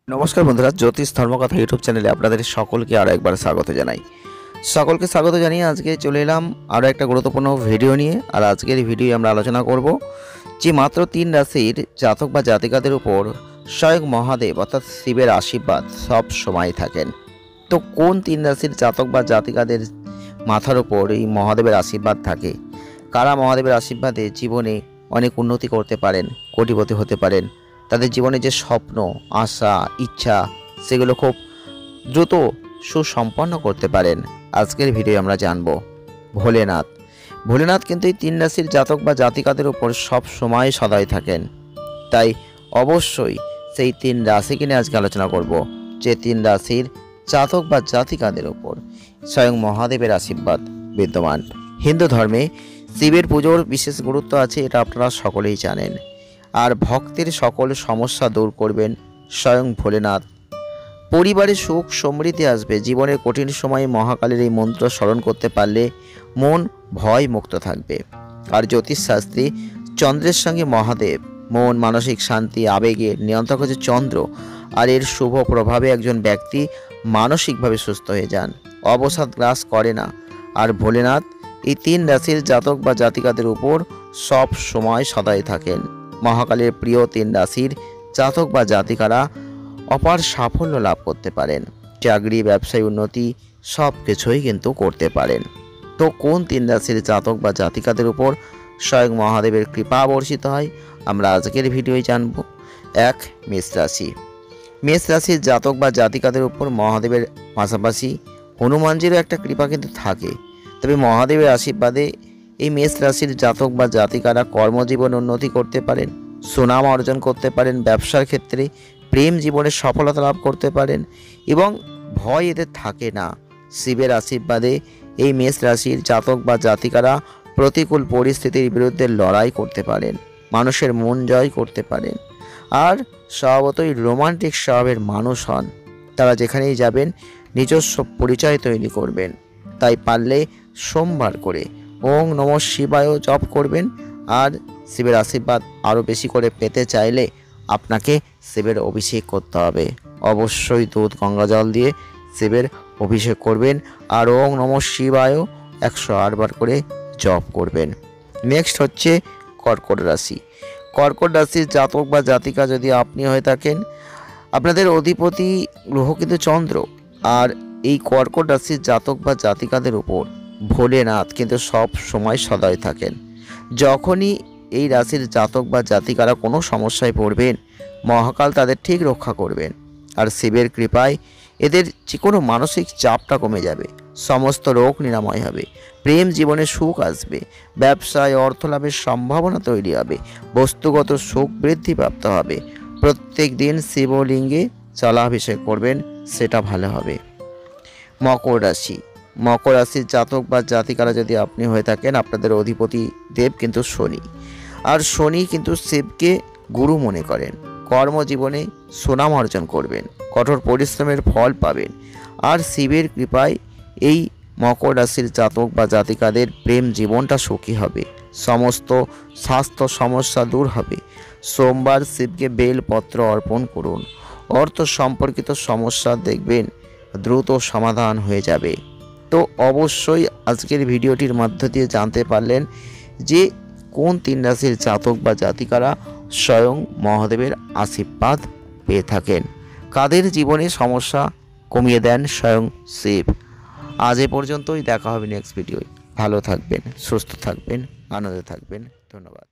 নমস্কার বন্ধুরা, জ্যোতিষ ধর্মকথা ইউটিউব চ্যানেলে আপনাদের সকলকে আরও একবার স্বাগত জানাই। সকলকে স্বাগত জানিয়ে আজকে চলে এলাম আরও একটা গুরুত্বপূর্ণ ভিডিও নিয়ে। আর আজকের ভিডিও আমরা আলোচনা করব যে মাত্র 3 রাশির জাতক বা জাতিকাদের উপর স্বয়ং মহাদেব অর্থাৎ শিবের আশীর্বাদ সব সময় থাকেন। তো কোন 3 রাশির জাতক বা জাতিকাদের মাথার উপর এই মহাদেবের আশীর্বাদ থাকে, কারা মহাদেবের আশীর্বাদে জীবনে অনেক উন্নতি করতে পারেন, কোটিপতি হতে পারেন, তাদের জীবনে যে স্বপ্ন, আশা, ইচ্ছা সেগুলো খুব দ্রুত সুসম্পন্ন করতে পারেন, আজকের ভিডিও আমরা জানব। ভোলেনাথ কিন্তু এই 3 রাশির জাতক বা জাতিকাদের উপর সব সময় সদয় থাকেন। তাই অবশ্যই সেই 3 রাশিকে নিয়ে আজকে আলোচনা করব, যে 3 রাশির জাতক বা জাতিকাদের উপর স্বয়ং মহাদেবের আশীর্বাদ বিদ্যমান। হিন্দু ধর্মে শিবের পুজোর বিশেষ গুরুত্ব আছে, এটা আপনারা সকলেই জানেন। আর ভক্তের সকল সমস্যা দূর করবেন স্বয়ং ভোলেনাথ। পরিবারে সুখ সমৃদ্ধি আসবে। জীবনের কঠিন সময়ে মহাকালের এই মন্ত্র স্মরণ করতে পারলে মন ভয় মুক্ত থাকবে। আর জ্যোতিষশাস্ত্রে চন্দ্রের সঙ্গে মহাদেব, মন, মানসিক শান্তি, আবেগের নিয়ন্ত্রক হচ্ছে চন্দ্র। আর এর শুভ প্রভাবে একজন ব্যক্তি মানসিকভাবে সুস্থ হয়ে যান, অবসাদ গ্রাস করে না। আর ভোলেনাথ এই 3 রাশির জাতক বা জাতিকাদের উপর সব সময় সদয় থাকেন। মহাকালের প্রিয় 3 রাশির জাতক বা জাতিকারা অপার সাফল্য লাভ করতে পারেন, চাকরি, ব্যবসায় উন্নতি সব কিছুই কিন্তু করতে পারেন। তো কোন 3 রাশির জাতক বা জাতিকাদের উপর স্বয়ং মহাদেবের কৃপা বর্ষিত হয়, আমরা আজকের ভিডিওয় জানব। 1. মেষ রাশি। মেষ রাশির জাতক বা জাতিকাদের উপর মহাদেবের পাশাপাশি হনুমানজিরও একটা কৃপা কিন্তু থাকে। তবে মহাদেবের আশীর্বাদে এই মেষ রাশির জাতক বা জাতিকারা কর্মজীবন উন্নতি করতে পারেন, সুনাম অর্জন করতে পারেন, ব্যবসার ক্ষেত্রে প্রেম জীবনে সফলতা লাভ করতে পারেন এবং ভয় এদের থাকে না। শিবের আশীর্বাদে এই মেষ রাশির জাতক বা জাতিকারা প্রতিকূল পরিস্থিতির বিরুদ্ধে লড়াই করতে পারেন, মানুষের মন জয় করতে পারেন। আর স্বভাবতই রোমান্টিক স্বভাবের মানুষ হন। তারা যেখানেই যাবেন নিজস্ব পরিচয় তৈরি করবেন। তাই পারলে সোমবার করে ওং নমঃ শিবায় জপ করবেন। আর শিবের আশীর্বাদ আরও বেশি করে পেতে চাইলে আপনাকে শিবের অভিষেক করতে হবে। অবশ্যই দুধ গঙ্গা জল দিয়ে শিবের অভিষেক করবেন আর ওং নমঃ শিবায় 108 বার করে জপ করবেন। নেক্সট হচ্ছে কর্কট রাশি। কর্কট রাশির জাতক বা জাতিকা যদি আপনি হয়ে থাকেন, আপনাদের অধিপতি গ্রহ কিন্তু চন্দ্র। আর এই কর্কট রাশির জাতক বা জাতিকাদের উপর ভোলেনাথ কিন্তু সব সময় সদয় থাকেন। যখনই এই রাশির জাতক বা জাতিকারা কোনো সমস্যায় পড়বেন, মহাকাল তাদের ঠিক রক্ষা করবেন। আর শিবের কৃপায় এদের যে কোনো মানসিক চাপটা কমে যাবে, সমস্ত রোগ নিরাময় হবে, প্রেম জীবনে সুখ আসবে, ব্যবসায় অর্থ লাভের সম্ভাবনা তৈরি হবে, বস্তুগত সুখ বৃদ্ধি প্রাপ্ত হবে। প্রত্যেক দিন শিবলিঙ্গে জলাভিষেক করবেন, সেটা ভালো হবে। মকর রাশি। মকর রাশির জাতক বা জাতিকারা যদি আপনি হয়ে থাকেন, আপনাদের অধিপতি দেব কিন্তু শনি। আর শনি কিন্তু শিবকে গুরু মনে করেন। কর্মজীবনে সুনাম অর্জন করবেন, কঠোর পরিশ্রমের ফল পাবেন। আর শিবের কৃপায় এই মকর রাশির জাতক বা জাতিকাদের প্রেম জীবনটা সুখী হবে, সমস্ত স্বাস্থ্য সমস্যা দূর হবে। সোমবার শিবকে বেলপত্র অর্পণ করুন। অর্থ সম্পর্কিত সমস্যা দেখবেন দ্রুত সমাধান হয়ে যাবে। তো অবশ্যই আজকের ভিডিওটির মধ্য দিয়ে জানতে পারলেন যে কোন 3 রাশির জাতক বা জাতিকারা স্বয়ং মহাদেবের আশীর্বাদ পেয়ে থাকেন, কাদের জীবনে সমস্যা কমিয়ে দেন স্বয়ং শিব। আজ এ পর্যন্তই, দেখা হবে নেক্সট ভিডিওয়। ভালো থাকবেন, সুস্থ থাকবেন, আনন্দে থাকবেন। ধন্যবাদ।